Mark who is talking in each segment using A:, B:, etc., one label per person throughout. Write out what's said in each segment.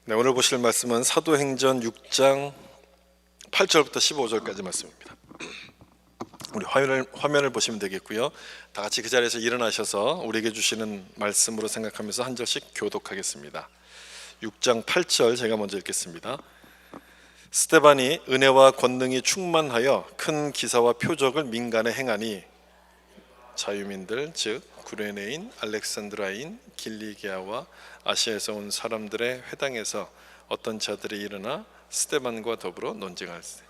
A: 네, 오늘 보실 말씀은 사도행전 6장 8절부터 15절까지 말씀입니다. 우리 화면을 보시면 되겠고요. 다 같이 그 자리에서 일어나셔서 우리에게 주시는 말씀으로 생각하면서 한 절씩 교독하겠습니다. 6장 8절 제가 먼저 읽겠습니다. 스데반이 은혜와 권능이 충만하여 큰 기사와 표적을 민간에 행하니 자유민들 즉 구레네인, 알렉산드라인, 길리기아와 아시아에서 온 사람들의 회당에서 어떤 자들이 일어나 스데반과 더불어 논쟁할세.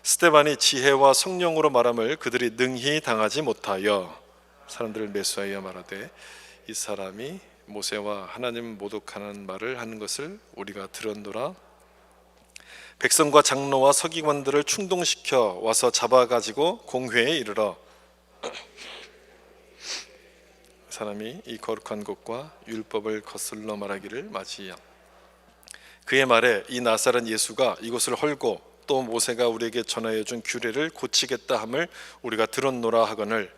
A: 스데반이 지혜와 성령으로 말함을 그들이 능히 당하지 못하여 사람들을 매수하여 말하되 이 사람이 모세와 하나님 모독하는 말을 하는 것을 우리가 들었노라. 백성과 장로와 서기관들을 충동시켜 와서 잡아가지고 공회에 이르러 사람이 이 거룩한 곳과 율법을 거슬러 말하기를 맞이야. 그의 말에 이 나사렛 예수가 이곳을 헐고 또 모세가 우리에게 전하여 준 규례를 고치겠다 함을 우리가 들었노라 하거늘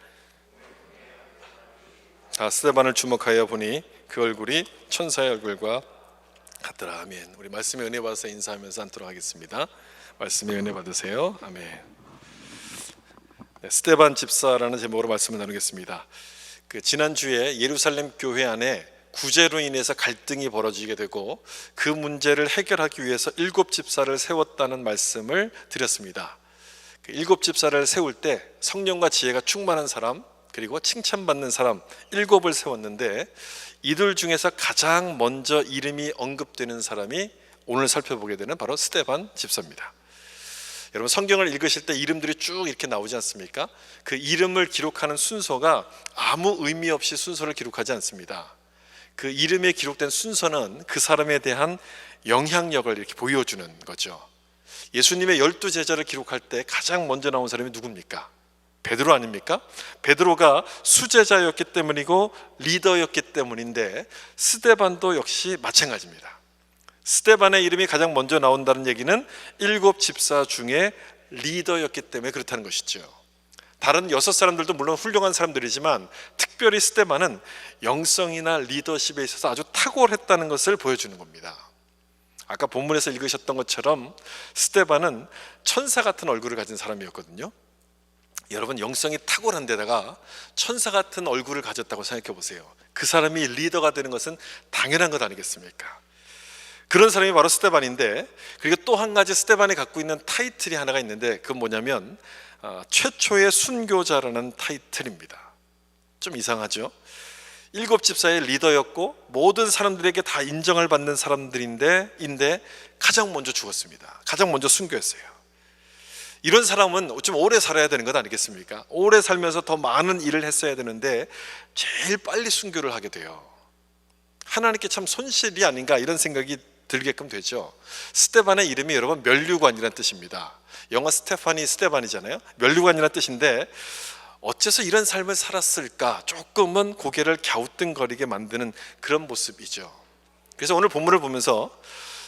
A: 스데반을 주목하여 보니 그 얼굴이 천사의 얼굴과 같더라. 아멘. 우리 말씀의 은혜 받아서 인사하면서 앉도록 하겠습니다. 말씀의 은혜 받으세요. 아멘. 네, 스데반 집사라는 제목으로 말씀을 나누겠습니다. 지난주에 예루살렘 교회 안에 구제로 인해서 갈등이 벌어지게 되고 그 문제를 해결하기 위해서 7 집사를 세웠다는 말씀을 드렸습니다. 7 집사를 세울 때 성령과 지혜가 충만한 사람 그리고 칭찬받는 사람 7을 세웠는데 이들 중에서 가장 먼저 이름이 언급되는 사람이 오늘 살펴보게 되는 바로 스데반 집사입니다. 여러분 성경을 읽으실 때 이름들이 쭉 이렇게 나오지 않습니까? 그 이름을 기록하는 순서가 아무 의미 없이 순서를 기록하지 않습니다. 그 이름에 기록된 순서는 그 사람에 대한 영향력을 이렇게 보여주는 거죠. 예수님의 12 제자를 기록할 때 가장 먼저 나온 사람이 누굽니까? 베드로 아닙니까? 베드로가 수제자였기 때문이고 리더였기 때문인데 스데반도 역시 마찬가지입니다. 스데반의 이름이 가장 먼저 나온다는 얘기는 7 집사 중에 리더였기 때문에 그렇다는 것이죠. 다른 6 사람들도 물론 훌륭한 사람들이지만 특별히 스데반은 영성이나 리더십에 있어서 아주 탁월했다는 것을 보여주는 겁니다. 아까 본문에서 읽으셨던 것처럼 스데반은 천사 같은 얼굴을 가진 사람이었거든요. 여러분 영성이 탁월한 데다가 천사 같은 얼굴을 가졌다고 생각해 보세요. 그 사람이 리더가 되는 것은 당연한 것 아니겠습니까? 그런 사람이 바로 스데반인데, 그리고 또 한 가지 스데반이 갖고 있는 타이틀이 하나가 있는데 그건 뭐냐면 최초의 순교자라는 타이틀입니다. 좀 이상하죠? 7 집사의 리더였고 모든 사람들에게 다 인정을 받는 사람들인데 가장 먼저 죽었습니다. 가장 먼저 순교했어요. 이런 사람은 좀 오래 살아야 되는 것 아니겠습니까? 오래 살면서 더 많은 일을 했어야 되는데 제일 빨리 순교를 하게 돼요. 하나님께 참 손실이 아닌가 이런 생각이 들게끔 되죠. 스데반의 이름이 여러분 면류관이라는 뜻입니다. 영어 스테반이잖아요. 면류관이라는 뜻인데 어째서 이런 삶을 살았을까 조금은 고개를 갸우뚱거리게 만드는 그런 모습이죠. 그래서 오늘 본문을 보면서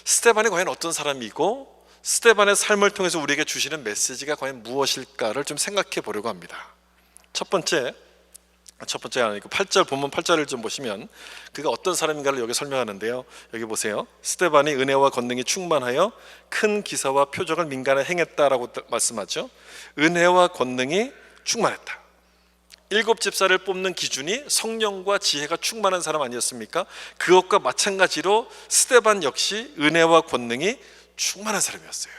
A: 스데반이 과연 어떤 사람이고 스데반의 삶을 통해서 우리에게 주시는 메시지가 과연 무엇일까를 좀 생각해 보려고 합니다. 첫 번째가 아니고 8절 본문 8절을 좀 보시면 그가 어떤 사람인가를 여기 설명하는데요. 여기 보세요. 스데반이 은혜와 권능이 충만하여 큰 기사와 표적을 민간에 행했다라고 말씀하죠. 은혜와 권능이 충만했다. 7 집사를 뽑는 기준이 성령과 지혜가 충만한 사람 아니었습니까? 그것과 마찬가지로 스데반 역시 은혜와 권능이 충만한 사람이었어요.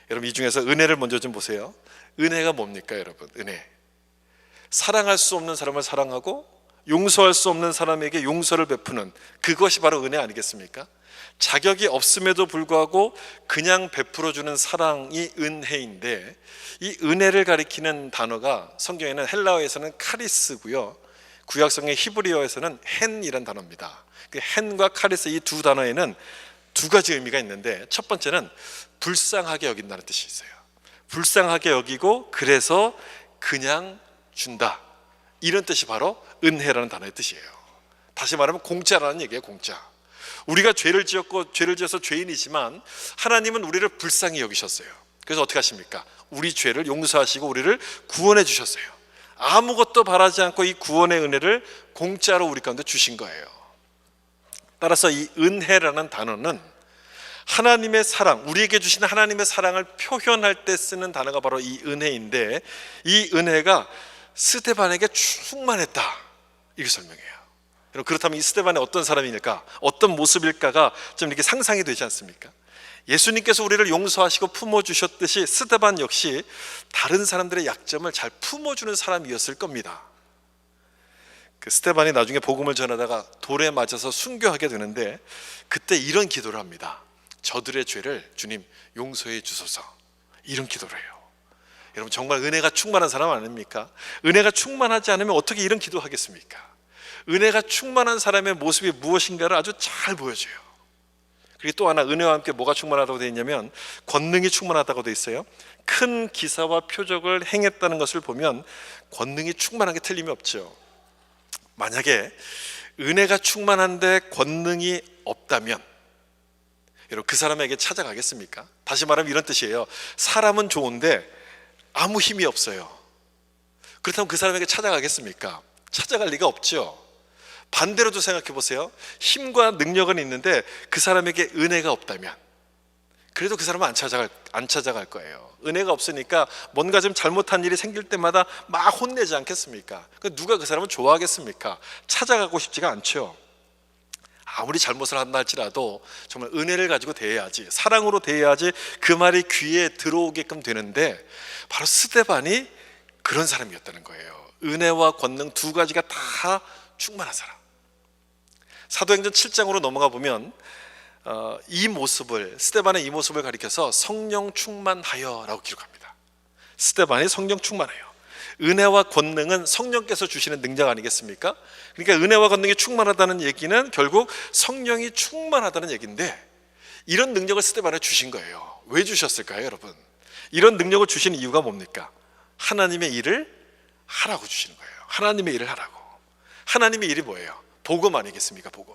A: 여러분 이 중에서 은혜를 먼저 좀 보세요. 은혜가 뭡니까 여러분? 은혜, 사랑할 수 없는 사람을 사랑하고 용서할 수 없는 사람에게 용서를 베푸는 그것이 바로 은혜 아니겠습니까? 자격이 없음에도 불구하고 그냥 베풀어주는 사랑이 은혜인데 이 은혜를 가리키는 단어가 성경에는 헬라어에서는 카리스고요, 구약성의 히브리어에서는 헨이라는 단어입니다. 그 헨과 카리스 이 두 단어에는 2 가지 의미가 있는데 첫 번째는 불쌍하게 여긴다는 뜻이 있어요. 불쌍하게 여기고 그래서 그냥 준다, 이런 뜻이 바로 은혜라는 단어의 뜻이에요. 다시 말하면 공짜라는 얘기예요. 공짜. 우리가 죄를 지어서 죄인이지만 하나님은 우리를 불쌍히 여기셨어요. 그래서 어떻게 하십니까? 우리 죄를 용서하시고 우리를 구원해 주셨어요. 아무것도 바라지 않고 이 구원의 은혜를 공짜로 우리 가운데 주신 거예요. 따라서 이 은혜라는 단어는 하나님의 사랑, 우리에게 주신 하나님의 사랑을 표현할 때 쓰는 단어가 바로 이 은혜인데, 이 은혜가 스데반에게 충만했다, 이렇게 설명해요. 여러분, 그렇다면 이 스데반이 어떤 사람일까, 어떤 모습일까가 좀 이렇게 상상이 되지 않습니까? 예수님께서 우리를 용서하시고 품어주셨듯이 스데반 역시 다른 사람들의 약점을 잘 품어주는 사람이었을 겁니다. 그 스데반이 나중에 복음을 전하다가 돌에 맞아서 순교하게 되는데, 그때 이런 기도를 합니다. 저들의 죄를 주님 용서해 주소서, 이런 기도를 해요. 여러분, 정말 은혜가 충만한 사람 아닙니까? 은혜가 충만하지 않으면 어떻게 이런 기도하겠습니까? 은혜가 충만한 사람의 모습이 무엇인가를 아주 잘 보여줘요. 그리고 또 하나, 은혜와 함께 뭐가 충만하다고 되어 있냐면 권능이 충만하다고 되어 있어요. 큰 기사와 표적을 행했다는 것을 보면 권능이 충만한 게 틀림이 없죠. 만약에 은혜가 충만한데 권능이 없다면 여러분, 그 사람에게 찾아가겠습니까? 다시 말하면 이런 뜻이에요. 사람은 좋은데 아무 힘이 없어요. 그렇다면 그 사람에게 찾아가겠습니까? 찾아갈 리가 없죠. 반대로도 생각해 보세요. 힘과 능력은 있는데 그 사람에게 은혜가 없다면 그래도 그 사람은 안 찾아갈 거예요. 은혜가 없으니까 뭔가 좀 잘못한 일이 생길 때마다 막 혼내지 않겠습니까? 누가 그 사람을 좋아하겠습니까? 찾아가고 싶지가 않죠. 아무리 잘못을 한다 할지라도 정말 은혜를 가지고 대해야지, 사랑으로 대해야지 그 말이 귀에 들어오게끔 되는데, 바로 스데반이 그런 사람이었다는 거예요. 은혜와 권능 두 가지가 다 충만한 사람. 사도행전 7장으로 넘어가 보면 이 모습을, 스데반의 이 모습을 가리켜서 성령 충만하여 라고 기록합니다. 스데반이 성령 충만하여. 은혜와 권능은 성령께서 주시는 능력 아니겠습니까? 그러니까 은혜와 권능이 충만하다는 얘기는 결국 성령이 충만하다는 얘기인데, 이런 능력을 스데반에 주신 거예요. 왜 주셨을까요, 여러분? 이런 능력을 주신 이유가 뭡니까? 하나님의 일을 하라고 주시는 거예요. 하나님의 일을 하라고. 하나님의 일이 뭐예요? 복음 아니겠습니까? 복음.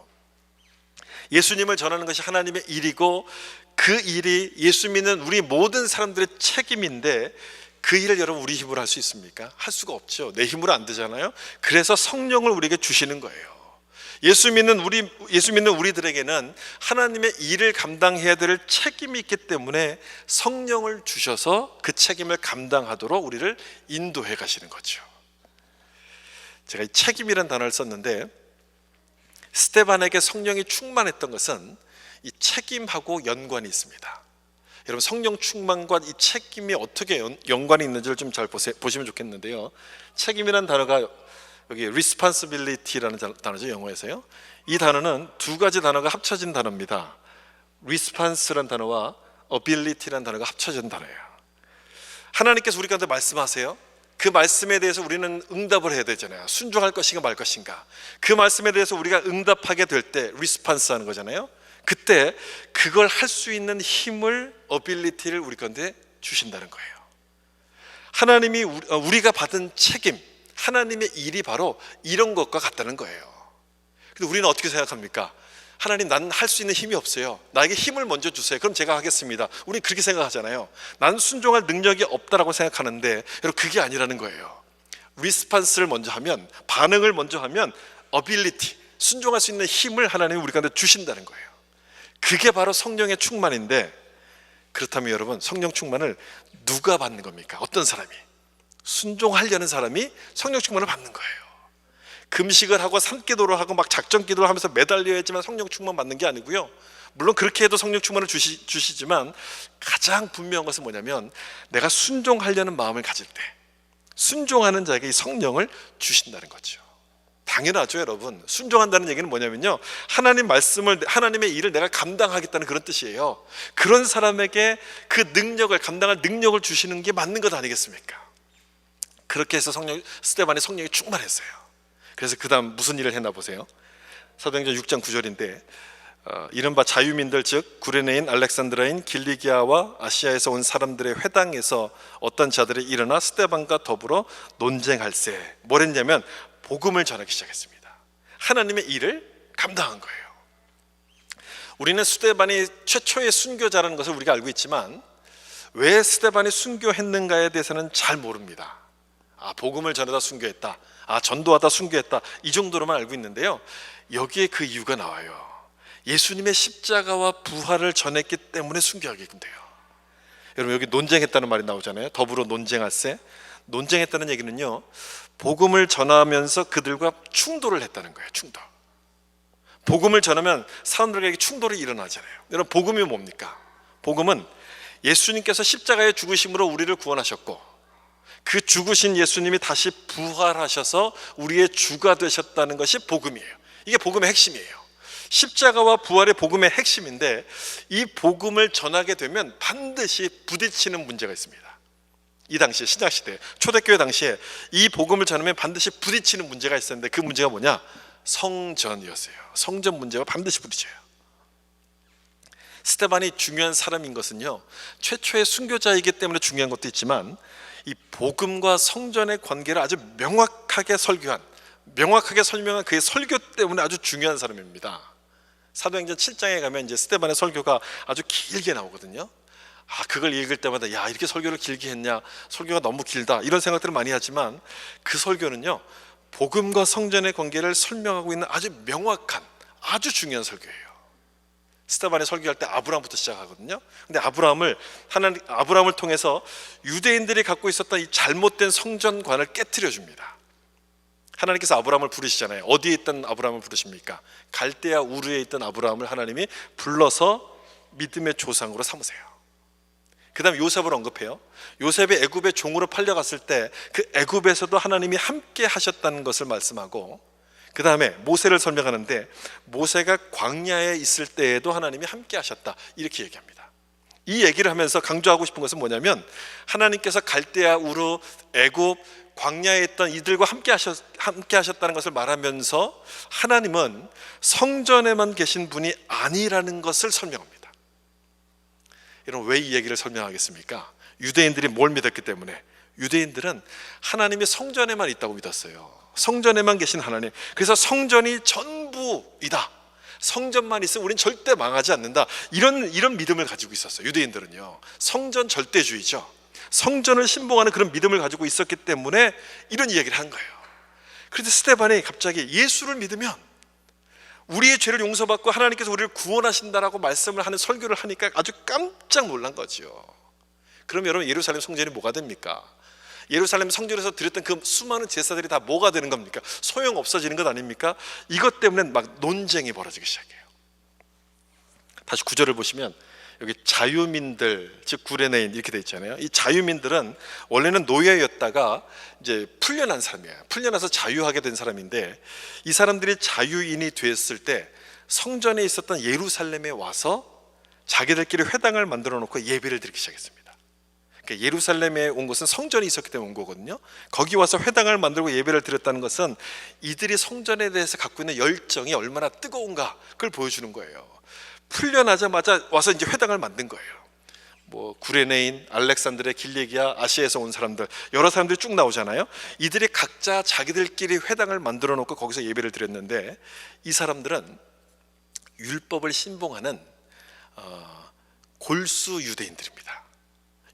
A: 예수님을 전하는 것이 하나님의 일이고, 그 일이 예수 믿는 우리 모든 사람들의 책임인데, 그 일을 여러분 우리 힘으로 할 수 있습니까? 할 수가 없죠. 내 힘으로 안 되잖아요. 그래서 성령을 우리에게 주시는 거예요. 예수 믿는 우리들에게는 하나님의 일을 감당해야 될 책임이 있기 때문에 성령을 주셔서 그 책임을 감당하도록 우리를 인도해 가시는 거죠. 제가 이 책임이라는 단어를 썼는데, 스데반에게 성령이 충만했던 것은 이 책임하고 연관이 있습니다. 여러분, 성령 충만과 이 책임이 어떻게 연관이 있는지를 좀 잘 보시면 좋겠는데요. 책임이라는 단어가 여기 responsibility라는 단어죠, 영어에서요. 이 단어는 두 가지 단어가 합쳐진 단어입니다. response라는 단어와 ability라는 단어가 합쳐진 단어예요. 하나님께서 우리 가운데 말씀하세요. 그 말씀에 대해서 우리는 응답을 해야 되잖아요. 순종할 것인가 말 것인가. 그 말씀에 대해서 우리가 응답하게 될 때 response 하는 거잖아요. 그때 그걸 할 수 있는 힘을, 어빌리티를 우리 가운데 주신다는 거예요. 하나님이 우리가 받은 책임, 하나님의 일이 바로 이런 것과 같다는 거예요. 근데 우리는 어떻게 생각합니까? 하나님, 난 할 수 있는 힘이 없어요. 나에게 힘을 먼저 주세요. 그럼 제가 하겠습니다. 우리는 그렇게 생각하잖아요. 난 순종할 능력이 없다라고 생각하는데, 여러분, 그게 아니라는 거예요. 리스판스를 먼저 하면, 반응을 먼저 하면 어빌리티, 순종할 수 있는 힘을 하나님이 우리 가운데 주신다는 거예요. 그게 바로 성령의 충만인데, 그렇다면 여러분, 성령 충만을 누가 받는 겁니까? 어떤 사람이? 순종하려는 사람이 성령 충만을 받는 거예요. 금식을 하고 산기도를 하고 막 작전기도를 하면서 매달려야지만 성령 충만 받는 게 아니고요. 물론 그렇게 해도 성령 충만을 주시지만, 가장 분명한 것은 뭐냐면, 내가 순종하려는 마음을 가질 때 순종하는 자에게 이 성령을 주신다는 거죠. 당연하죠, 여러분. 순종한다는 얘기는 뭐냐면요, 하나님 말씀을, 하나님의 일을 내가 감당하겠다는 그런 뜻이에요. 그런 사람에게 그 능력을, 감당할 능력을 주시는 게 맞는 것 아니겠습니까? 그렇게 해서 스데반의 성령이 충만했어요. 그래서 그 다음 무슨 일을 했나 보세요. 사도행전 6장 9절인데 이른바 자유민들, 즉 구레네인, 알렉산드라인, 길리기아와 아시아에서 온 사람들의 회당에서 어떤 자들이 일어나 스데반과 더불어 논쟁할세. 뭘 했냐면 복음을 전하기 시작했습니다. 하나님의 일을 감당한 거예요. 우리는 스데반이 최초의 순교자라는 것을 우리가 알고 있지만, 왜 스데반이 순교했는가에 대해서는 잘 모릅니다. 복음을 전하다 순교했다, 전도하다 순교했다, 이 정도로만 알고 있는데요, 여기에 그 이유가 나와요. 예수님의 십자가와 부활을 전했기 때문에 순교하게끔 돼요. 여러분, 여기 논쟁했다는 말이 나오잖아요. 더불어 논쟁할세. 논쟁했다는 얘기는요, 복음을 전하면서 그들과 충돌을 했다는 거예요. 충돌. 복음을 전하면 사람들에게 충돌이 일어나잖아요. 여러분, 복음이 뭡니까? 복음은 예수님께서 십자가의 죽으심으로 우리를 구원하셨고, 그 죽으신 예수님이 다시 부활하셔서 우리의 주가 되셨다는 것이 복음이에요. 이게 복음의 핵심이에요. 십자가와 부활의 복음의 핵심인데, 이 복음을 전하게 되면 반드시 부딪히는 문제가 있습니다. 이 당시에, 신약시대 초대교회 당시에 이 복음을 전하면 반드시 부딪히는 문제가 있었는데, 그 문제가 뭐냐? 성전이었어요. 성전 문제가 반드시 부딪혀요. 스데반이 중요한 사람인 것은요, 최초의 순교자이기 때문에 중요한 것도 있지만, 이 복음과 성전의 관계를 아주 명확하게 설교한, 명확하게 설명한 그의 설교 때문에 아주 중요한 사람입니다. 사도행전 7장에 가면 이제 스데반의 설교가 아주 길게 나오거든요. 그걸 읽을 때마다 야, 이렇게 설교를 길게 했냐, 설교가 너무 길다, 이런 생각들을 많이 하지만, 그 설교는요, 복음과 성전의 관계를 설명하고 있는 아주 명확한, 아주 중요한 설교예요. 스데반이 설교할 때 아브라함부터 시작하거든요. 근데 아브라함을 통해서 유대인들이 갖고 있었던 이 잘못된 성전관을 깨트려 줍니다. 하나님께서 아브라함을 부르시잖아요. 어디에 있던 아브라함을 부르십니까? 갈대아 우르에 있던 아브라함을 하나님이 불러서 믿음의 조상으로 삼으세요. 그 다음에 요셉을 언급해요. 요셉이 애굽의 종으로 팔려갔을 때 그 애굽에서도 하나님이 함께 하셨다는 것을 말씀하고, 그 다음에 모세를 설명하는데, 모세가 광야에 있을 때에도 하나님이 함께 하셨다, 이렇게 얘기합니다. 이 얘기를 하면서 강조하고 싶은 것은 뭐냐면, 하나님께서 갈대아 우르, 애굽, 광야에 있던 이들과 함께 하셨다는 것을 말하면서, 하나님은 성전에만 계신 분이 아니라는 것을 설명합니다. 여러분, 왜 이 얘기를 설명하겠습니까? 유대인들이 뭘 믿었기 때문에. 유대인들은 하나님이 성전에만 있다고 믿었어요. 성전에만 계신 하나님. 그래서 성전이 전부이다, 성전만 있으면 우린 절대 망하지 않는다, 이런 믿음을 가지고 있었어요. 유대인들은요, 성전 절대주의죠. 성전을 신봉하는 그런 믿음을 가지고 있었기 때문에 이런 이야기를 한 거예요. 그런데 스데반이 갑자기 예수를 믿으면 우리의 죄를 용서받고 하나님께서 우리를 구원하신다라고 말씀을 하는 설교를 하니까 아주 깜짝 놀란 거죠. 그럼 여러분, 예루살렘 성전이 뭐가 됩니까? 예루살렘 성전에서 드렸던 그 수많은 제사들이 다 뭐가 되는 겁니까? 소용 없어지는 것 아닙니까? 이것 때문에 막 논쟁이 벌어지기 시작해요. 다시 9절을 보시면 여기 자유민들, 즉 구레네인 이렇게 돼 있잖아요. 이 자유민들은 원래는 노예였다가 이제 풀려난 사람이에요. 풀려나서 자유하게 된 사람인데, 이 사람들이 자유인이 됐을 때 성전에 있었던 예루살렘에 와서 자기들끼리 회당을 만들어 놓고 예배를 드리기 시작했습니다. 그러니까 예루살렘에 온 것은 성전이 있었기 때문에 온 거거든요. 거기 와서 회당을 만들고 예배를 드렸다는 것은 이들이 성전에 대해서 갖고 있는 열정이 얼마나 뜨거운가, 그걸 보여주는 거예요. 풀려나자마자 와서 이제 회당을 만든 거예요. 뭐 구레네인, 알렉산드레, 길리기아, 아시아에서 온 사람들, 여러 사람들이 쭉 나오잖아요. 이들이 각자 자기들끼리 회당을 만들어 놓고 거기서 예배를 드렸는데, 이 사람들은 율법을 신봉하는 골수 유대인들입니다.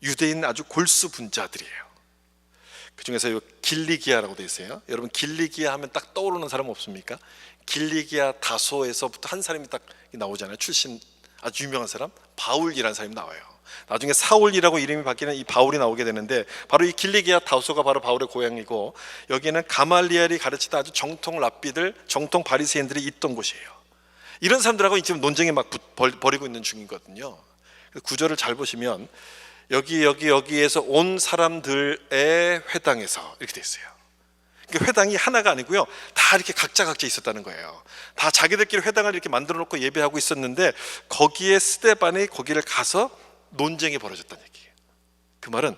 A: 유대인 아주 골수 분자들이에요. 그 중에서 길리기아라고 되어 있어요. 여러분, 길리기아 하면 딱 떠오르는 사람 없습니까? 길리기아 다소에서부터 한 사람이 딱 나오잖아요. 출신 아주 유명한 사람, 바울이라는 사람이 나와요. 나중에 사울이라고 이름이 바뀌는 이 바울이 나오게 되는데, 바로 이 길리기아 다소가 바로 바울의 고향이고, 여기는 가말리엘이 가르치던 아주 정통 랍비들, 정통 바리새인들이 있던 곳이에요. 이런 사람들하고 지금 논쟁이 막 벌이고 있는 중이거든요. 구절을 잘 보시면 여기에서 온 사람들의 회당에서 이렇게 돼 있어요. 그러니까 회당이 하나가 아니고요, 다 이렇게 각자 있었다는 거예요. 다 자기들끼리 회당을 이렇게 만들어 놓고 예배하고 있었는데, 거기에 스데반이 거기를 가서 논쟁이 벌어졌다는 얘기예요. 그 말은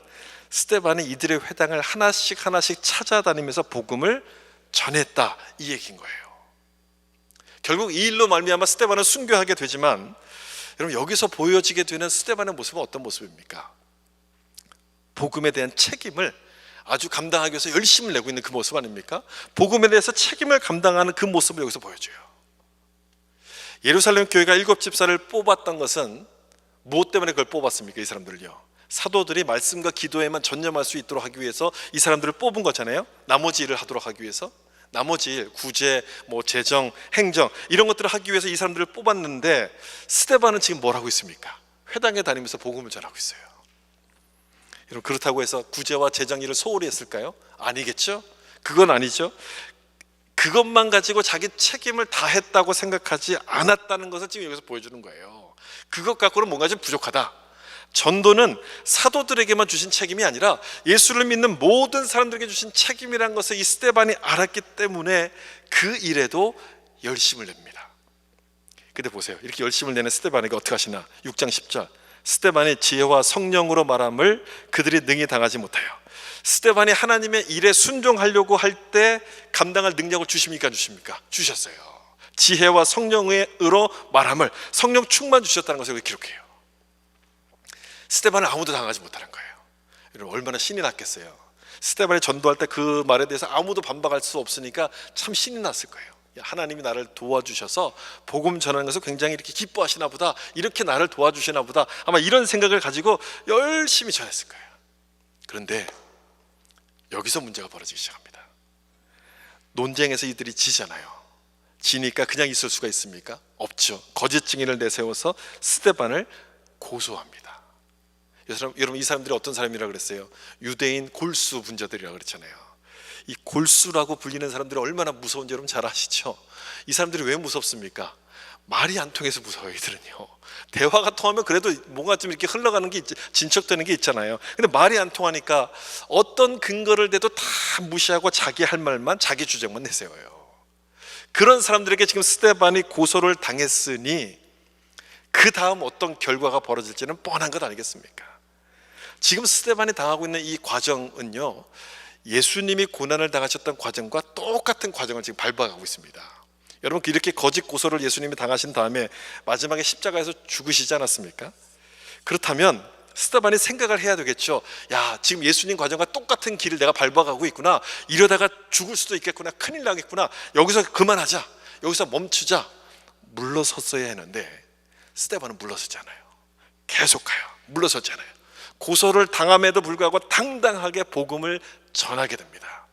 A: 스데반이 이들의 회당을 하나씩 찾아다니면서 복음을 전했다, 이 얘기인 거예요. 결국 이 일로 말미암아 스데반은 순교하게 되지만, 여러분, 여기서 보여지게 되는 스데반의 모습은 어떤 모습입니까? 복음에 대한 책임을 아주 감당하기 위해서 열심을 내고 있는 그 모습 아닙니까? 복음에 대해서 책임을 감당하는 그 모습을 여기서 보여줘요. 예루살렘 교회가 7집사를 뽑았던 것은 무엇 때문에 그걸 뽑았습니까? 이 사람들을요, 사도들이 말씀과 기도에만 전념할 수 있도록 하기 위해서 이 사람들을 뽑은 거잖아요. 나머지 일을 하도록 하기 위해서. 나머지 일, 구제, 재정, 행정 이런 것들을 하기 위해서 이 사람들을 뽑았는데 스데반은 지금 뭘 하고 있습니까? 회당에 다니면서 복음을 전하고 있어요. 여러분, 그렇다고 해서 구제와 재정 일을 소홀히 했을까요? 아니겠죠? 그건 아니죠. 그것만 가지고 자기 책임을 다했다고 생각하지 않았다는 것을 지금 여기서 보여주는 거예요. 그것 갖고는 뭔가 좀 부족하다. 전도는 사도들에게만 주신 책임이 아니라 예수를 믿는 모든 사람들에게 주신 책임이라는 것을 이 스데반이 알았기 때문에 그 일에도 열심을 냅니다. 근데 보세요, 이렇게 열심을 내는 스데반에게 어떻게 하시나? 6장 10절, 스데반이 지혜와 성령으로 말함을 그들이 능히 당하지 못하여. 스데반이 하나님의 일에 순종하려고 할 때 감당할 능력을 주십니까? 안 주십니까? 주셨어요. 지혜와 성령으로 말함을, 성령 충만 주셨다는 것을 여기 기록해요. 스데반을 아무도 당하지 못하는 거예요. 여러분, 얼마나 신이 났겠어요. 스데반이 전도할 때 그 말에 대해서 아무도 반박할 수 없으니까 참 신이 났을 거예요. 하나님이 나를 도와주셔서 복음 전하는 것을 굉장히 이렇게 기뻐하시나 보다, 이렇게 나를 도와주시나 보다, 아마 이런 생각을 가지고 열심히 전했을 거예요. 그런데 여기서 문제가 벌어지기 시작합니다. 논쟁에서 이들이 지잖아요. 지니까 그냥 있을 수가 있습니까? 없죠. 거짓 증인을 내세워서 스데반을 고소합니다. 여러분, 이 사람들이 어떤 사람이라고 그랬어요? 유대인 골수 분자들이라고 그랬잖아요. 이 골수라고 불리는 사람들이 얼마나 무서운지 여러분 잘 아시죠? 이 사람들이 왜 무섭습니까? 말이 안 통해서 무서워요. 이들은요, 대화가 통하면 그래도 뭔가 좀 이렇게 흘러가는 게 진척되는 게 있잖아요. 근데 말이 안 통하니까 어떤 근거를 대도 다 무시하고 자기 할 말만, 자기 주장만 내세워요. 그런 사람들에게 지금 스데반이 고소를 당했으니 그 다음 어떤 결과가 벌어질지는 뻔한 것 아니겠습니까? 지금 스데반이 당하고 있는 이 과정은요, 예수님이 고난을 당하셨던 과정과 똑같은 과정을 지금 밟아가고 있습니다. 여러분, 이렇게 거짓 고소를 예수님이 당하신 다음에 마지막에 십자가에서 죽으시지 않았습니까? 그렇다면 스데반이 생각을 해야 되겠죠. 야, 지금 예수님 과정과 똑같은 길을 내가 밟아가고 있구나, 이러다가 죽을 수도 있겠구나, 큰일 나겠구나, 여기서 그만하자, 여기서 멈추자, 물러섰어야 했는데 스데반은 물러서지 않아요. 계속 가요. 물러서지 않아요. 고소를 당함에도 불구하고 당당하게 복음을 전하게 됩니다.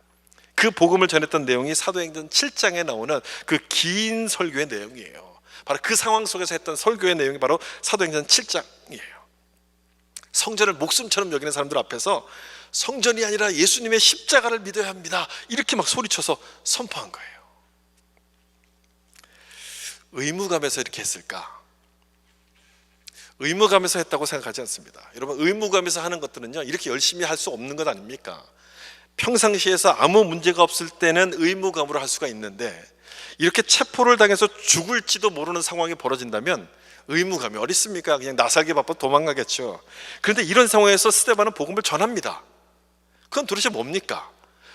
A: 그 복음을 전했던 내용이 사도행전 7장에 나오는 그 긴 설교의 내용이에요. 바로 그 상황 속에서 했던 설교의 내용이 바로 사도행전 7장이에요. 성전을 목숨처럼 여기는 사람들 앞에서 성전이 아니라 예수님의 십자가를 믿어야 합니다, 이렇게 막 소리쳐서 선포한 거예요. 의무감에서 이렇게 했을까? 의무감에서 했다고 생각하지 않습니다. 여러분, 의무감에서 하는 것들은요, 이렇게 열심히 할 수 없는 것 아닙니까? 평상시에서 아무 문제가 없을 때는 의무감으로 할 수가 있는데, 이렇게 체포를 당해서 죽을지도 모르는 상황이 벌어진다면 의무감이 어디 있습니까? 그냥 나살기 바빠 도망가겠죠. 그런데 이런 상황에서 스데반은 복음을 전합니다. 그건 도대체 뭡니까?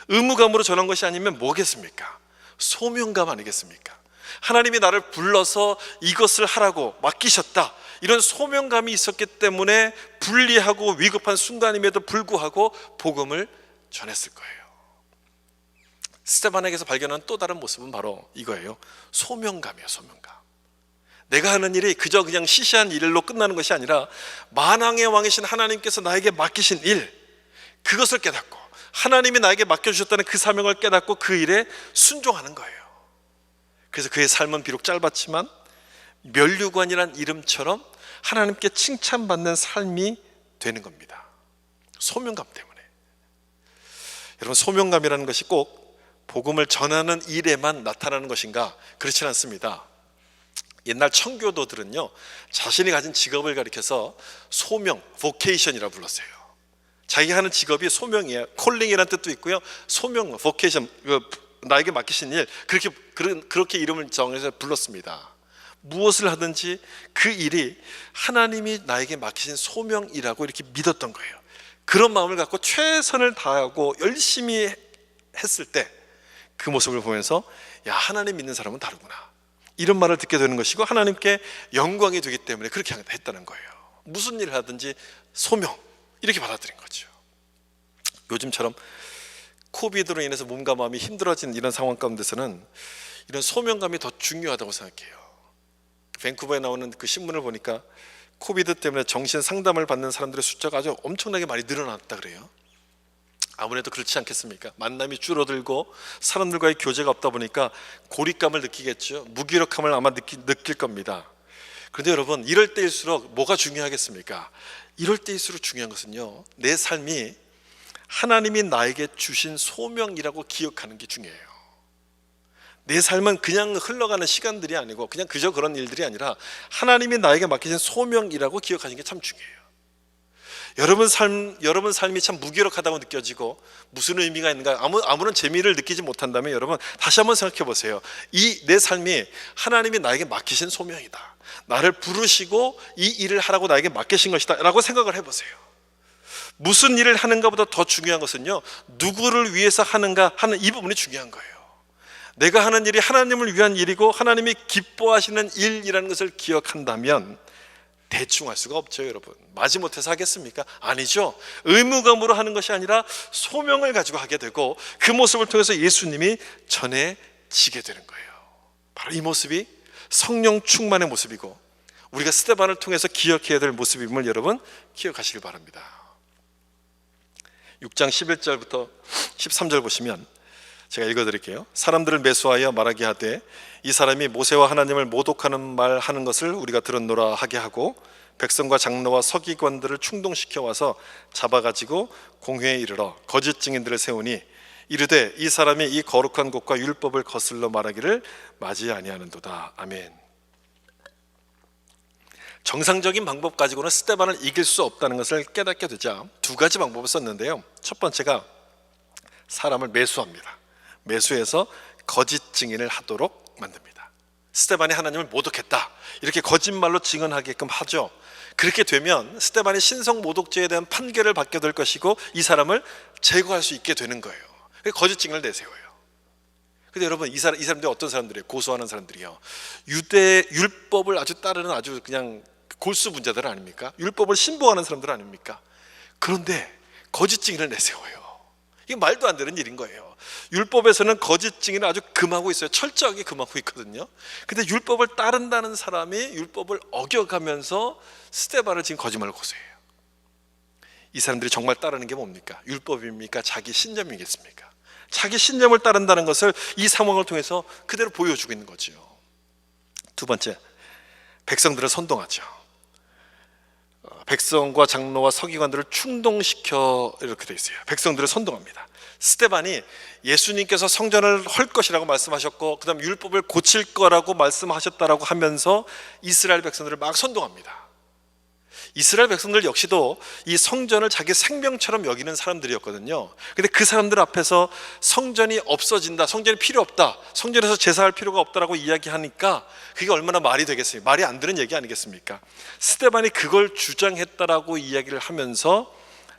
A: 의무감으로 전한 것이 아니면 뭐겠습니까? 소명감 아니겠습니까? 하나님이 나를 불러서 이것을 하라고 맡기셨다, 이런 소명감이 있었기 때문에 불리하고 위급한 순간임에도 불구하고 복음을 전했을 거예요. 스데반에게서 발견한 또 다른 모습은 바로 이거예요. 소명감이에요. 소명감. 내가 하는 일이 그저 그냥 시시한 일로 끝나는 것이 아니라 만왕의 왕이신 하나님께서 나에게 맡기신 일, 그것을 깨닫고 하나님이 나에게 맡겨주셨다는 그 사명을 깨닫고 그 일에 순종하는 거예요. 그래서 그의 삶은 비록 짧았지만 면류관이란 이름처럼 하나님께 칭찬받는 삶이 되는 겁니다. 소명감 때문에. 여러분, 소명감이라는 것이 꼭 복음을 전하는 일에만 나타나는 것인가? 그렇지는 않습니다. 옛날 청교도들은요, 자신이 가진 직업을 가리켜서 소명, vocation이라고 불렀어요. 자기가 하는 직업이 소명이에요. 콜링이라는 뜻도 있고요, 소명, vocation, 나에게 맡기신 일, 그렇게 이름을 정해서 불렀습니다. 무엇을 하든지 그 일이 하나님이 나에게 맡기신 소명이라고 이렇게 믿었던 거예요. 그런 마음을 갖고 최선을 다하고 열심히 했을 때 그 모습을 보면서, 야, 하나님 믿는 사람은 다르구나, 이런 말을 듣게 되는 것이고 하나님께 영광이 되기 때문에 그렇게 했다는 거예요. 무슨 일을 하든지 소명, 이렇게 받아들인 거죠. 요즘처럼 코비드로 인해서 몸과 마음이 힘들어진 이런 상황 가운데서는 이런 소명감이 더 중요하다고 생각해요. 밴쿠버에 나오는 그 신문을 보니까 코비드 때문에 정신 상담을 받는 사람들의 숫자가 아주 엄청나게 많이 늘어났다 그래요. 아무래도 그렇지 않겠습니까? 만남이 줄어들고 사람들과의 교제가 없다 보니까 고립감을 느끼겠죠. 무기력함을 아마 느낄 겁니다. 그런데 여러분, 이럴 때일수록 뭐가 중요하겠습니까? 이럴 때일수록 중요한 것은요, 내 삶이 하나님이 나에게 주신 소명이라고 기억하는 게 중요해요. 내 삶은 그냥 흘러가는 시간들이 아니고 그냥 그저 그런 일들이 아니라 하나님이 나에게 맡기신 소명이라고 기억하는 게 참 중요해요. 여러분 삶이 참 무기력하다고 느껴지고 무슨 의미가 있는가, 아무런 재미를 느끼지 못한다면 여러분 다시 한번 생각해 보세요. 이 내 삶이 하나님이 나에게 맡기신 소명이다, 나를 부르시고 이 일을 하라고 나에게 맡기신 것이다 라고 생각을 해보세요. 무슨 일을 하는가보다 더 중요한 것은요, 누구를 위해서 하는가 하는 이 부분이 중요한 거예요. 내가 하는 일이 하나님을 위한 일이고 하나님이 기뻐하시는 일이라는 것을 기억한다면 대충 할 수가 없죠. 여러분, 마지못해서 하겠습니까? 아니죠. 의무감으로 하는 것이 아니라 소명을 가지고 하게 되고 그 모습을 통해서 예수님이 전해지게 되는 거예요. 바로 이 모습이 성령 충만의 모습이고 우리가 스데반을 통해서 기억해야 될 모습임을 여러분 기억하시길 바랍니다. 6장 11절부터 13절 보시면 제가 읽어드릴게요. 사람들을 매수하여 말하게 하되 이 사람이 모세와 하나님을 모독하는 말 하는 것을 우리가 들었노라 하게 하고 백성과 장로와 서기관들을 충동시켜 와서 잡아가지고 공회에 이르러 거짓 증인들을 세우니 이르되 이 사람이 이 거룩한 곳과 율법을 거슬러 말하기를 맞이 아니하는도다. 아멘. 정상적인 방법 가지고는 스데반을 이길 수 없다는 것을 깨닫게 되자 두 가지 방법을 썼는데요. 첫 번째가 사람을 매수합니다. 매수해서 거짓 증인을 하도록 만듭니다. 스데반이 하나님을 모독했다 이렇게 거짓말로 증언하게끔 하죠. 그렇게 되면 스데반이 신성 모독죄에 대한 판결을 받게 될 것이고 이 사람을 제거할 수 있게 되는 거예요. 거짓 증인을 내세워요. 근데 여러분, 이 사람들이 어떤 사람들이에요? 고소하는 사람들이요, 유대 율법을 아주 따르는 아주 그냥 골수 분자들 아닙니까? 율법을 신봉하는 사람들 아닙니까? 그런데 거짓 증인을 내세워요. 이게 말도 안 되는 일인 거예요. 율법에서는 거짓 증인을 아주 금하고 있어요. 철저하게 금하고 있거든요. 근데 율법을 따른다는 사람이 율법을 어겨가면서 스데반을 지금 거짓말을 고소해요. 이 사람들이 정말 따르는 게 뭡니까? 율법입니까? 자기 신념이겠습니까? 자기 신념을 따른다는 것을 이 상황을 통해서 그대로 보여주고 있는 거죠. 두 번째, 백성들을 선동하죠. 백성과 장로와 서기관들을 충동시켜 이렇게 돼 있어요. 백성들을 선동합니다. 스데반이 예수님께서 성전을 헐 것이라고 말씀하셨고 그 다음 율법을 고칠 거라고 말씀하셨다라고 하면서 이스라엘 백성들을 막 선동합니다. 이스라엘 백성들 역시도 이 성전을 자기 생명처럼 여기는 사람들이었거든요. 근데 그 사람들 앞에서 성전이 없어진다, 성전이 필요 없다, 성전에서 제사할 필요가 없다라고 이야기하니까 그게 얼마나 말이 되겠어요? 말이 안 되는 얘기 아니겠습니까? 스데반이 그걸 주장했다라고 이야기를 하면서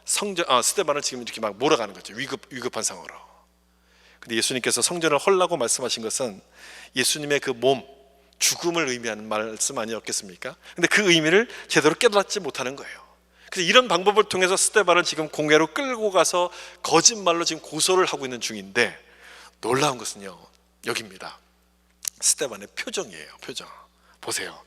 A: 스데반을 지금 이렇게 막 몰아가는 거죠. 위급한 상황으로. 근데 예수님께서 성전을 헐라고 말씀하신 것은 예수님의 그 몸, 죽음을 의미하는 말씀 아니었겠습니까? 근데 그 의미를 제대로 깨닫지 못하는 거예요. 그래서 이런 방법을 통해서 스데반을 지금 공회로 끌고 가서 거짓말로 지금 고소를 하고 있는 중인데, 놀라운 것은요, 여기입니다. 스데반의 표정이에요. 표정 보세요.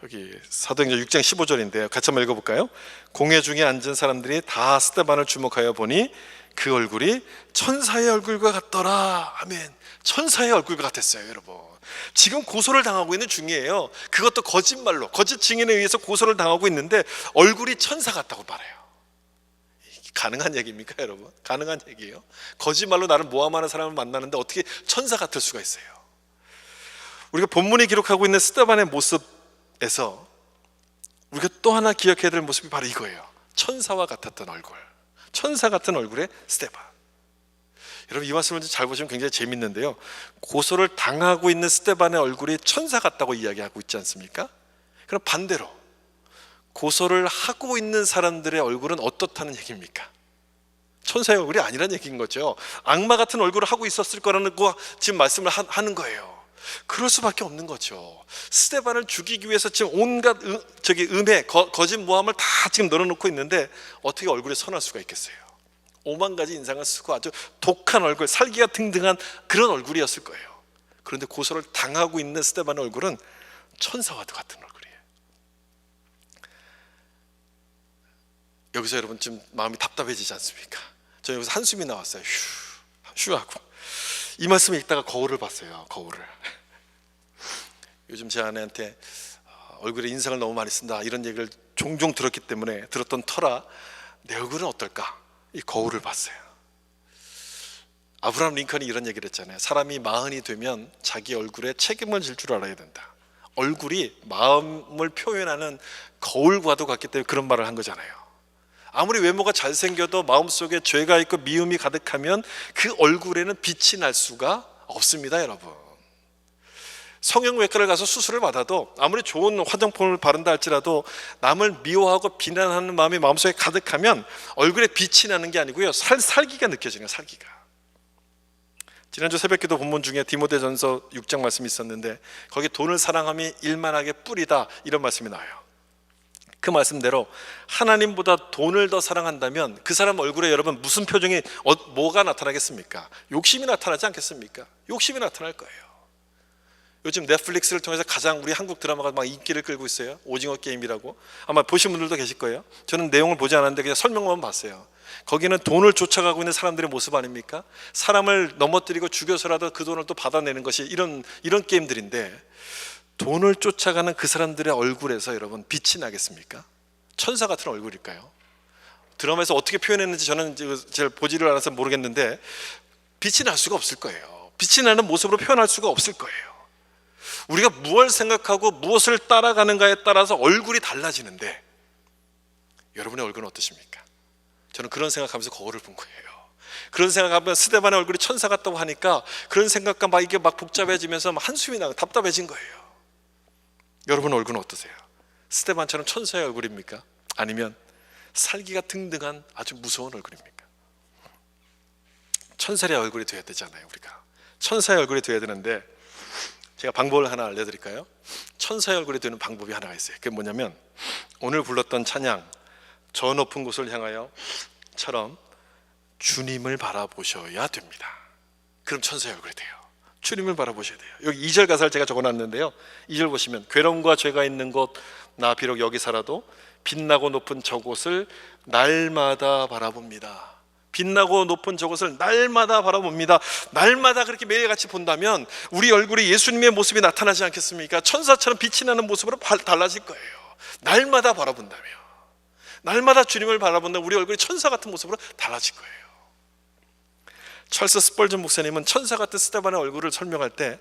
A: 여기 사도행전 6장 15절인데요 같이 한번 읽어볼까요? 공회 중에 앉은 사람들이 다 스데반을 주목하여 보니 그 얼굴이 천사의 얼굴과 같더라. 아멘. 천사의 얼굴과 같았어요. 여러분, 지금 고소를 당하고 있는 중이에요. 그것도 거짓말로, 거짓 증인에 의해서 고소를 당하고 있는데 얼굴이 천사 같다고 말해요. 가능한 얘기입니까 여러분? 가능한 얘기예요. 거짓말로 나를 모함하는 사람을 만나는데 어떻게 천사 같을 수가 있어요? 우리가 본문이 기록하고 있는 스데반의 모습에서 우리가 또 하나 기억해야 될 모습이 바로 이거예요. 천사와 같았던 얼굴, 천사 같은 얼굴의 스데반. 여러분, 이 말씀을 잘 보시면 굉장히 재밌는데요, 고소를 당하고 있는 스데반의 얼굴이 천사 같다고 이야기하고 있지 않습니까? 그럼 반대로 고소를 하고 있는 사람들의 얼굴은 어떻다는 얘기입니까? 천사의 얼굴이 아니란 얘기인 거죠. 악마 같은 얼굴을 하고 있었을 거라는 거 지금 말씀을 하는 거예요. 그럴 수밖에 없는 거죠. 스데반을 죽이기 위해서 지금 온갖 음해, 거짓 모함을 다 지금 널어놓고 있는데 어떻게 얼굴이 선할 수가 있겠어요? 5만 가지 인상을 쓰고 아주 독한 얼굴, 살기가 등등한 그런 얼굴이었을 거예요. 그런데 고소를 당하고 있는 스데반의 얼굴은 천사와 같은 얼굴이에요. 여기서 여러분 좀 마음이 답답해지지 않습니까? 저는 여기서 한숨이 나왔어요. 휴 하고 이 말씀을 읽다가 거울을 봤어요. 거울을. 요즘 제 아내한테 얼굴에 인상을 너무 많이 쓴다 이런 얘기를 종종 들었기 때문에 들었던 터라 내 얼굴은 어떨까? 이 거울을 봤어요. 아브라함 링컨이 이런 얘기를 했잖아요. 사람이 마흔이 되면 자기 얼굴에 책임을 질 줄 알아야 된다. 얼굴이 마음을 표현하는 거울과도 같기 때문에 그런 말을 한 거잖아요. 아무리 외모가 잘생겨도 마음속에 죄가 있고 미움이 가득하면 그 얼굴에는 빛이 날 수가 없습니다, 여러분. 성형외과를 가서 수술을 받아도 아무리 좋은 화장품을 바른다 할지라도 남을 미워하고 비난하는 마음이 마음속에 가득하면 얼굴에 빛이 나는 게 아니고요, 살기가 느껴지는 거예요. 살기가. 지난주 새벽기도 본문 중에 디모데전서 6장 말씀이 있었는데 거기 돈을 사랑함이 일만하게 뿌리다 이런 말씀이 나와요. 그 말씀대로 하나님보다 돈을 더 사랑한다면 그 사람 얼굴에 여러분 무슨 표정이 뭐가 나타나겠습니까? 욕심이 나타나지 않겠습니까? 욕심이 나타날 거예요. 요즘 넷플릭스를 통해서 가장 우리 한국 드라마가 막 인기를 끌고 있어요. 오징어 게임이라고. 아마 보신 분들도 계실 거예요. 저는 내용을 보지 않았는데 그냥 설명만 봤어요. 거기는 돈을 쫓아가고 있는 사람들의 모습 아닙니까? 사람을 넘어뜨리고 죽여서라도 그 돈을 또 받아내는 것이 이런 게임들인데, 돈을 쫓아가는 그 사람들의 얼굴에서 여러분 빛이 나겠습니까? 천사 같은 얼굴일까요? 드라마에서 어떻게 표현했는지 저는 잘 보지를 않아서 모르겠는데 빛이 날 수가 없을 거예요. 빛이 나는 모습으로 표현할 수가 없을 거예요. 우리가 무엇을 생각하고 무엇을 따라가는가에 따라서 얼굴이 달라지는데 여러분의 얼굴은 어떠십니까? 저는 그런 생각하면서 거울을 본 거예요. 그런 생각하면 스데반의 얼굴이 천사 같다고 하니까 그런 생각과 막 이게 막 복잡해지면서 막 한숨이 나고 답답해진 거예요. 여러분 얼굴은 어떠세요? 스데반처럼 천사의 얼굴입니까? 아니면 살기가 등등한 아주 무서운 얼굴입니까? 천사의 얼굴이 되어야 되잖아요. 우리가 천사의 얼굴이 되어야 되는데 제가 방법을 하나 알려드릴까요? 천사의 얼굴이 되는 방법이 하나가 있어요. 그게 뭐냐면 오늘 불렀던 찬양 저 높은 곳을 향하여 처럼 주님을 바라보셔야 됩니다. 그럼 천사의 얼굴이 돼요. 주님을 바라보셔야 돼요. 여기 2절 가사를 제가 적어놨는데요, 2절 보시면 괴로움과 죄가 있는 곳 나 비록 여기 살아도 빛나고 높은 저곳을 날마다 바라봅니다. 빛나고 높은 저곳을 날마다 바라봅니다. 날마다 그렇게 매일같이 본다면 우리 얼굴에 예수님의 모습이 나타나지 않겠습니까? 천사처럼 빛이 나는 모습으로 달라질 거예요. 날마다 바라본다며, 날마다 주님을 바라본다면 우리 얼굴이 천사 같은 모습으로 달라질 거예요. 찰스 스펄전 목사님은 천사 같은 스데반의 얼굴을 설명할 때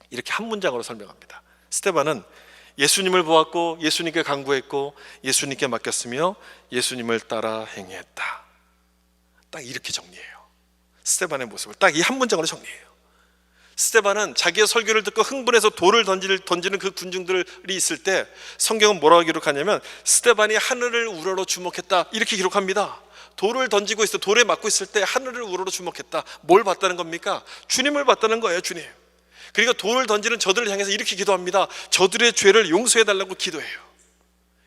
A: 이렇게 한 문장으로 설명합니다. 스데반은 예수님을 보았고 예수님께 간구했고 예수님께 맡겼으며 예수님을 따라 행했다. 딱 이렇게 정리해요. 스데반의 모습을 딱 이 한 문장으로 정리해요. 스데반은 자기의 설교를 듣고 흥분해서 돌을 던지는 그 군중들이 있을 때 성경은 뭐라고 기록하냐면 스데반이 하늘을 우러러 주목했다 이렇게 기록합니다. 돌을 던지고 있어, 돌에 맞고 있을 때 하늘을 우러러 주목했다. 뭘 봤다는 겁니까? 주님을 봤다는 거예요. 주님. 그리고 돌을 던지는 저들을 향해서 이렇게 기도합니다. 저들의 죄를 용서해달라고 기도해요.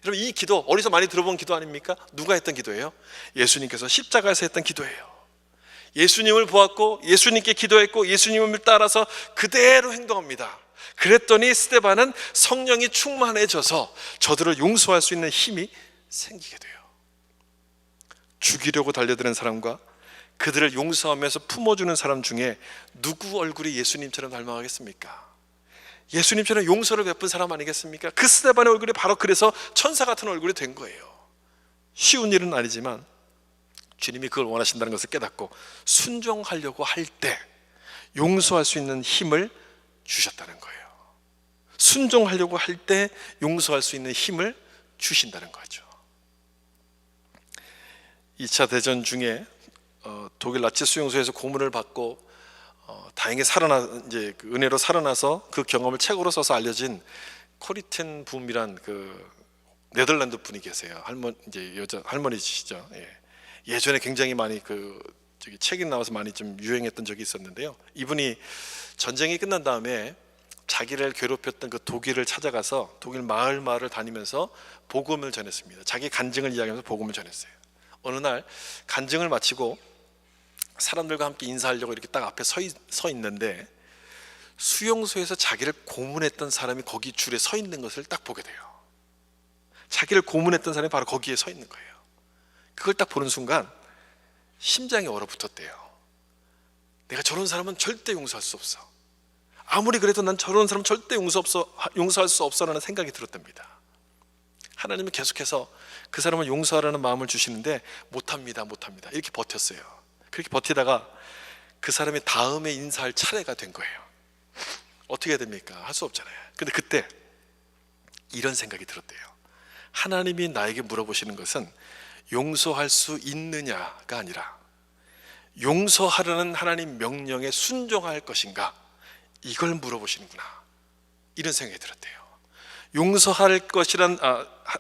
A: 여러분 이 기도 어디서 많이 들어본 기도 아닙니까? 누가 했던 기도예요? 예수님께서 십자가에서 했던 기도예요. 예수님을 보았고 예수님께 기도했고 예수님을 따라서 그대로 행동합니다. 그랬더니 스데반은 성령이 충만해져서 저들을 용서할 수 있는 힘이 생기게 돼요. 죽이려고 달려드는 사람과 그들을 용서하면서 품어주는 사람 중에 누구 얼굴이 예수님처럼 닮아가겠습니까? 예수님처럼 용서를 베푼 사람 아니겠습니까? 그 스데반의 얼굴이 바로 그래서 천사 같은 얼굴이 된 거예요. 쉬운 일은 아니지만 주님이 그걸 원하신다는 것을 깨닫고 순종하려고 할 때 용서할 수 있는 힘을 주셨다는 거예요. 순종하려고 할 때 용서할 수 있는 힘을 주신다는 거죠. 2차 대전 중에 독일 나치 수용소에서 고문을 받고 다행히 이제 그 은혜로 살아나서 그 경험을 책으로 써서 알려진 코리텐 붐이란 그 네덜란드 분이 계세요. 이제 여자 할머니시죠. 예전에 굉장히 많이 책이 나와서 많이 좀 유행했던 적이 있었는데요. 이분이 전쟁이 끝난 다음에 자기를 괴롭혔던 그 독일을 찾아가서 독일 마을을 다니면서 복음을 전했습니다. 자기 간증을 이야기하면서 복음을 전했어요. 어느 날 간증을 마치고 사람들과 함께 인사하려고 이렇게 딱 앞에 서 있는데 수용소에서 자기를 고문했던 사람이 거기 줄에 서 있는 것을 딱 보게 돼요. 자기를 고문했던 사람이 바로 거기에 서 있는 거예요. 그걸 딱 보는 순간 심장이 얼어붙었대요. 내가 저런 사람은 절대 용서할 수 없어. 아무리 그래도 난 저런 사람 절대 용서할 수 없어라는 생각이 들었답니다. 하나님은 계속해서 그 사람을 용서하라는 마음을 주시는데 못합니다 이렇게 버텼어요. 그렇게 버티다가 그 사람이 다음에 인사할 차례가 된 거예요. 어떻게 해야 됩니까? 할 수 없잖아요. 근데 그때 이런 생각이 들었대요. 하나님이 나에게 물어보시는 것은 용서할 수 있느냐가 아니라 용서하라는 하나님 명령에 순종할 것인가, 이걸 물어보시는구나, 이런 생각이 들었대요.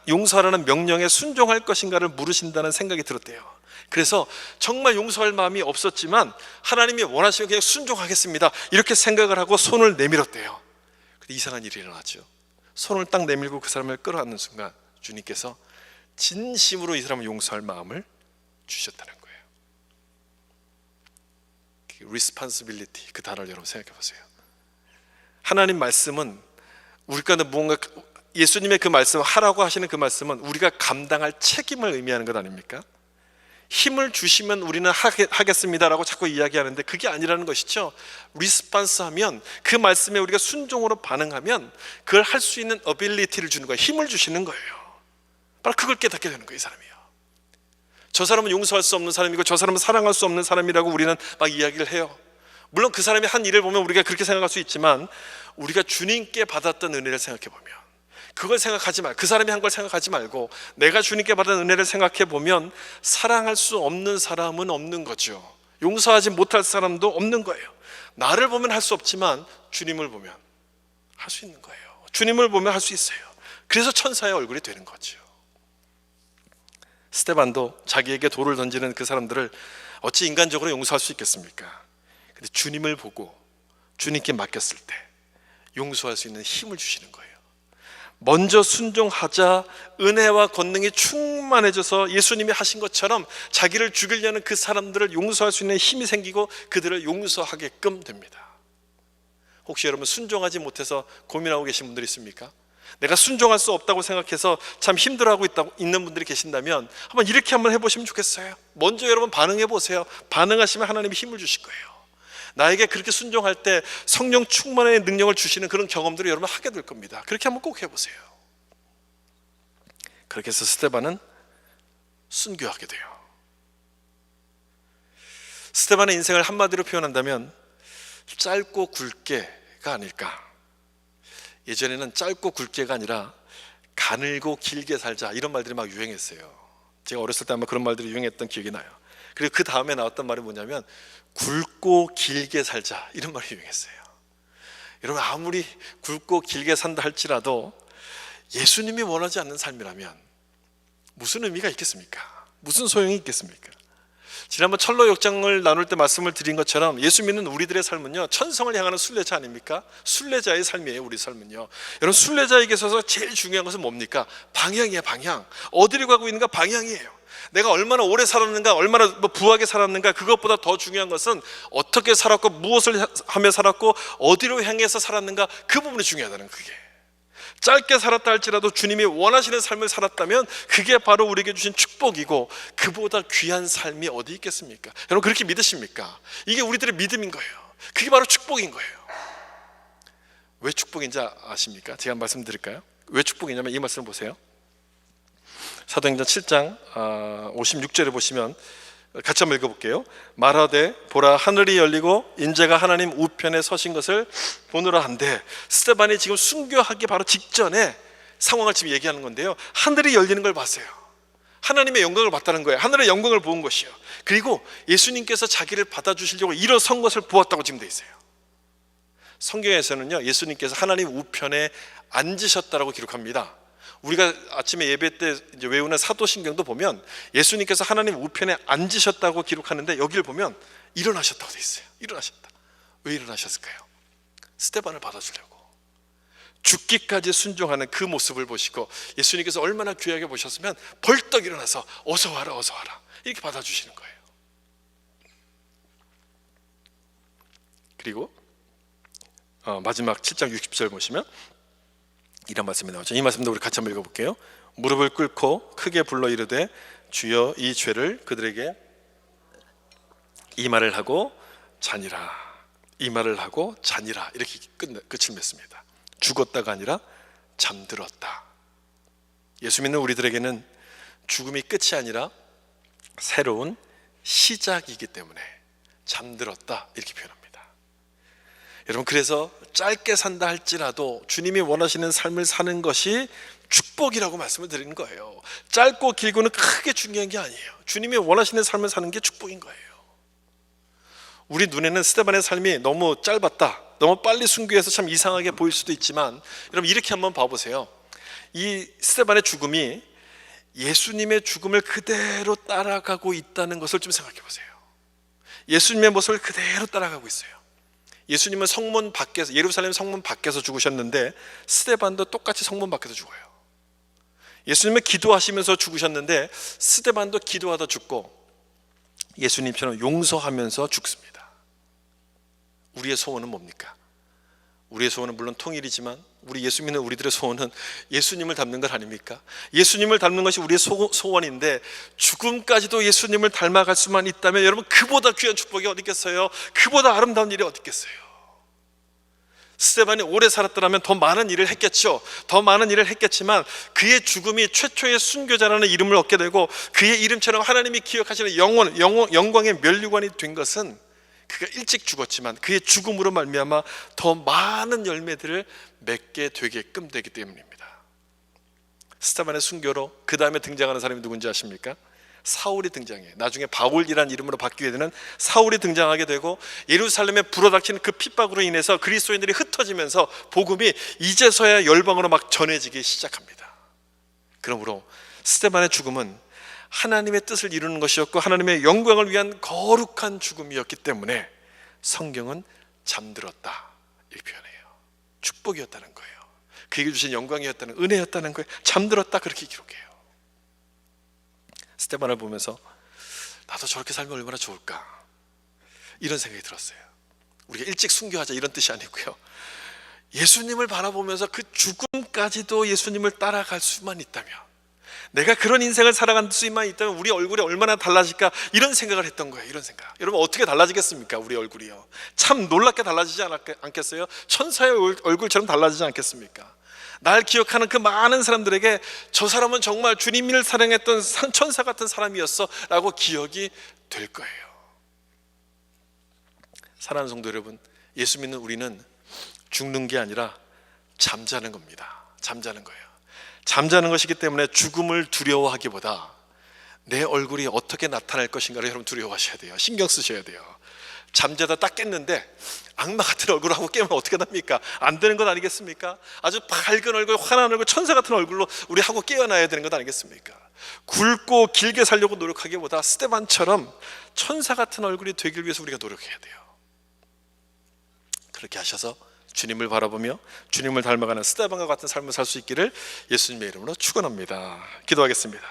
A: 용서하라는 명령에 순종할 것인가를 물으신다는 생각이 들었대요. 그래서 정말 용서할 마음이 없었지만 하나님이 원하시면 그냥 순종하겠습니다 이렇게 생각을 하고 손을 내밀었대요. 근데 이상한 일이 일어났죠. 손을 딱 내밀고 그 사람을 끌어안는 순간 주님께서 진심으로 이 사람을 용서할 마음을 주셨다는 거예요. responsibility, 그 단어를 여러분 생각해 보세요. 하나님 말씀은 우리가 뭔가, 예수님의 그 말씀, 하라고 하시는 그 말씀은 우리가 감당할 책임을 의미하는 것 아닙니까? 힘을 주시면 우리는 하겠습니다라고 자꾸 이야기하는데 그게 아니라는 것이죠. 리스폰스 하면 그 말씀에 우리가 순종으로 반응하면 그걸 할 수 있는 어빌리티를 주는 거예요. 힘을 주시는 거예요. 바로 그걸 깨닫게 되는 거예요. 이 사람이요, 저 사람은 용서할 수 없는 사람이고 저 사람은 사랑할 수 없는 사람이라고 우리는 막 이야기를 해요. 물론 그 사람이 한 일을 보면 우리가 그렇게 생각할 수 있지만 우리가 주님께 받았던 은혜를 생각해 보면, 그걸 생각하지 말고, 그 사람이 한 걸 생각하지 말고 내가 주님께 받은 은혜를 생각해 보면 사랑할 수 없는 사람은 없는 거죠. 용서하지 못할 사람도 없는 거예요. 나를 보면 할 수 없지만 주님을 보면 할 수 있는 거예요. 주님을 보면 할 수 있어요. 그래서 천사의 얼굴이 되는 거죠. 스데반도 자기에게 돌을 던지는 그 사람들을 어찌 인간적으로 용서할 수 있겠습니까? 근데 주님을 보고 주님께 맡겼을 때 용서할 수 있는 힘을 주시는 거예요. 먼저 순종하자 은혜와 권능이 충만해져서 예수님이 하신 것처럼 자기를 죽이려는 그 사람들을 용서할 수 있는 힘이 생기고 그들을 용서하게끔 됩니다. 혹시 여러분 순종하지 못해서 고민하고 계신 분들이 있습니까? 내가 순종할 수 없다고 생각해서 참 힘들어하고 있는 분들이 계신다면 한번 해보시면 좋겠어요. 먼저 여러분 반응해 보세요. 반응하시면 하나님이 힘을 주실 거예요. 나에게 그렇게 순종할 때 성령 충만의 능력을 주시는 그런 경험들을 여러분 하게 될 겁니다. 그렇게 한번 꼭 해보세요. 그렇게 해서 스데반은 순교하게 돼요. 스데반의 인생을 한마디로 표현한다면 짧고 굵게가 아닐까. 예전에는 짧고 굵게가 아니라 가늘고 길게 살자, 이런 말들이 막 유행했어요. 제가 어렸을 때 아마 그런 말들이 유행했던 기억이 나요. 그리고 그 다음에 나왔던 말이 뭐냐면 굵고 길게 살자, 이런 말이 유행했어요. 여러분 아무리 굵고 길게 산다 할지라도 예수님이 원하지 않는 삶이라면 무슨 의미가 있겠습니까? 무슨 소용이 있겠습니까? 지난번 철로 역장을 나눌 때 말씀을 드린 것처럼 예수 믿는 우리들의 삶은요, 천성을 향하는 순례자 아닙니까? 순례자의 삶이에요. 우리 삶은요. 여러분 순례자에게 있어서 제일 중요한 것은 뭡니까? 방향이에요. 방향. 어디로 가고 있는가? 방향이에요. 내가 얼마나 오래 살았는가, 얼마나 부하게 살았는가, 그것보다 더 중요한 것은 어떻게 살았고 무엇을 하며 살았고 어디로 향해서 살았는가, 그 부분이 중요하다는, 그게 짧게 살았다 할지라도 주님이 원하시는 삶을 살았다면 그게 바로 우리에게 주신 축복이고 그보다 귀한 삶이 어디 있겠습니까? 여러분 그렇게 믿으십니까? 이게 우리들의 믿음인 거예요. 그게 바로 축복인 거예요. 왜 축복인지 아십니까? 제가 말씀드릴까요? 왜 축복이냐면 이 말씀을 보세요. 사도행전 7장 56절에 보시면 같이 한번 읽어볼게요. 말하되 보라 하늘이 열리고 인자가 하나님 우편에 서신 것을 보노라 한데, 스데반이 지금 순교하기 바로 직전에 상황을 지금 얘기하는 건데요, 하늘이 열리는 걸 봤어요. 하나님의 영광을 봤다는 거예요. 하늘의 영광을 본 것이요, 그리고 예수님께서 자기를 받아주시려고 일어선 것을 보았다고 지금 돼 있어요. 성경에서는요 예수님께서 하나님 우편에 앉으셨다라고 기록합니다. 우리가 아침에 예배 때 이제 외우는 사도신경도 보면 예수님께서 하나님 우편에 앉으셨다고 기록하는데 여기를 보면 일어나셨다고 돼 있어요. 일어나셨다. 왜 일어나셨을까요? 스데반을 받아주려고. 죽기까지 순종하는 그 모습을 보시고 예수님께서 얼마나 귀하게 보셨으면 벌떡 일어나서 어서 와라 어서 와라 이렇게 받아주시는 거예요. 그리고 마지막 7장 60절 보시면 이런 말씀이 나오죠. 이 말씀도 우리 같이 한번 읽어볼게요. 무릎을 꿇고 크게 불러 이르되 주여 이 죄를 그들에게 이 말을 하고 자니라, 이 말을 하고 자니라, 이렇게 끝을 맺습니다. 죽었다가 아니라 잠들었다. 예수 믿는 우리들에게는 죽음이 끝이 아니라 새로운 시작이기 때문에 잠들었다, 이렇게 표현합니다. 여러분, 그래서 짧게 산다 할지라도 주님이 원하시는 삶을 사는 것이 축복이라고 말씀을 드리는 거예요. 짧고 길고는 크게 중요한 게 아니에요. 주님이 원하시는 삶을 사는 게 축복인 거예요. 우리 눈에는 스데반의 삶이 너무 짧았다, 너무 빨리 순교해서 참 이상하게 보일 수도 있지만, 여러분 이렇게 한번 봐보세요. 이 스데반의 죽음이 예수님의 죽음을 그대로 따라가고 있다는 것을 좀 생각해 보세요. 예수님의 모습을 그대로 따라가고 있어요. 예수님은 성문 밖에서, 예루살렘 성문 밖에서 죽으셨는데 스데반도 똑같이 성문 밖에서 죽어요. 예수님은 기도하시면서 죽으셨는데 스데반도 기도하다 죽고 예수님처럼 용서하면서 죽습니다. 우리의 소원은 뭡니까? 우리의 소원은 물론 통일이지만 우리 예수 믿는 우리들의 소원은 예수님을 닮는 것 아닙니까? 예수님을 닮는 것이 우리의 소원인데 죽음까지도 예수님을 닮아갈 수만 있다면 여러분, 그보다 귀한 축복이 어디 있겠어요? 그보다 아름다운 일이 어디 있겠어요? 스데반이 오래 살았더라면 더 많은 일을 했겠죠. 더 많은 일을 했겠지만 그의 죽음이 최초의 순교자라는 이름을 얻게 되고 그의 이름처럼 하나님이 기억하시는 영광의 면류관이 된 것은 그가 일찍 죽었지만 그의 죽음으로 말미암아 더 많은 열매들을 맺게 되게끔 되기 때문입니다. 스데반의 순교로 그 다음에 등장하는 사람이 누군지 아십니까? 사울이 등장해요. 나중에 바울이라는 이름으로 바뀌게 되는 사울이 등장하게 되고 예루살렘에 불어닥치는 그 핍박으로 인해서 그리스도인들이 흩어지면서 복음이 이제서야 열방으로 막 전해지기 시작합니다. 그러므로 스데반의 죽음은 하나님의 뜻을 이루는 것이었고 하나님의 영광을 위한 거룩한 죽음이었기 때문에 성경은 잠들었다, 이렇게 표현해요. 축복이었다는 거예요. 그에게 주신 영광이었다는, 은혜였다는 거예요. 잠들었다, 그렇게 기록해요. 스데반을 보면서 나도 저렇게 살면 얼마나 좋을까, 이런 생각이 들었어요. 우리가 일찍 순교하자 이런 뜻이 아니고요, 예수님을 바라보면서 그 죽음까지도 예수님을 따라갈 수만 있다면, 내가 그런 인생을 살아갈 수만 있다면 우리 얼굴이 얼마나 달라질까, 이런 생각을 했던 거예요. 이런 생각. 여러분, 어떻게 달라지겠습니까? 우리 얼굴이요, 참 놀랍게 달라지지 않겠어요? 천사의 얼굴처럼 달라지지 않겠습니까? 날 기억하는 그 많은 사람들에게 저 사람은 정말 주님을 사랑했던 천사 같은 사람이었어 라고 기억이 될 거예요. 사랑하는 성도 여러분, 예수 믿는 우리는 죽는 게 아니라 잠자는 겁니다. 잠자는 거예요. 잠자는 것이기 때문에 죽음을 두려워하기보다 내 얼굴이 어떻게 나타날 것인가를 여러분 두려워하셔야 돼요. 신경 쓰셔야 돼요. 잠자다 딱 깼는데 악마 같은 얼굴하고 깨면 어떻게 됩니까? 안 되는 것 아니겠습니까? 아주 밝은 얼굴, 환한 얼굴, 천사 같은 얼굴로 우리 하고 깨어나야 되는 것 아니겠습니까? 굵고 길게 살려고 노력하기보다 스데반처럼 천사 같은 얼굴이 되기 위해서 우리가 노력해야 돼요. 그렇게 하셔서 주님을 바라보며 주님을 닮아가는 스데반과 같은 삶을 살 수 있기를 예수님의 이름으로 축원합니다. 기도하겠습니다.